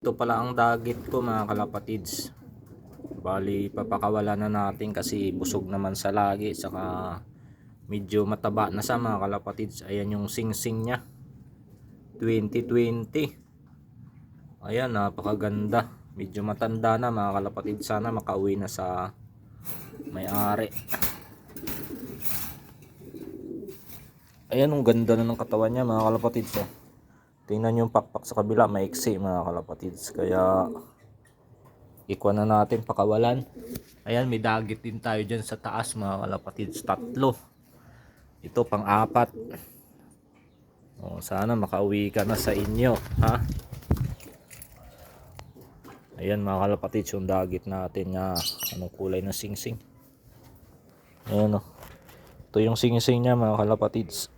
Ito pala ang dagit ko mga kalapatids. Bali papakawala na natin kasi busog naman sa lagi, saka medyo mataba na sa mga kalapatids. Ayan yung sing-sing nya 2020. Ayan, napakaganda. Medyo matanda na mga kalapatids. Sana makauwi na sa may-ari. Ayan, ang ganda na ng katawan niya mga kalapatids. Tingnan yung pakpak sa kabila, maiksi mga kalapatids. Kaya ikuha na natin pakawalan. Ayan, may dagit din tayo dyan sa taas mga kalapatids. 3. Ito pang-4. Sana makauwi ka na sa inyo, ha? Ayan mga kalapatids, yung dagit natin na anong kulay ng sing-sing. Ayan o. Ito yung sing-sing nya mga kalapatids.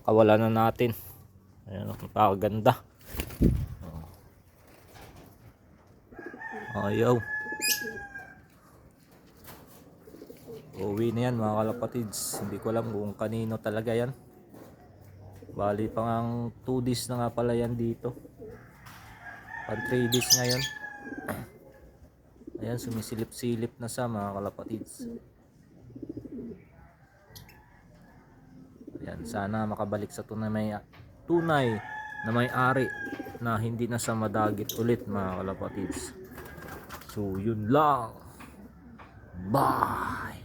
Pakawalan na natin. Ayan o, napakaganda. Ayaw. Uwi na yan mga kalapatids. Hindi ko alam kung kanino talaga yan. Bali pang 2 days na nga pala yan dito. Pag 3 days ngayon. Ayan, sumisilip-silip na sa mga kalapatids. Ayan, sana makabalik sa tunay na may-ari na hindi na sa madagit ulit mga kalapatids. So yun lang. Bye.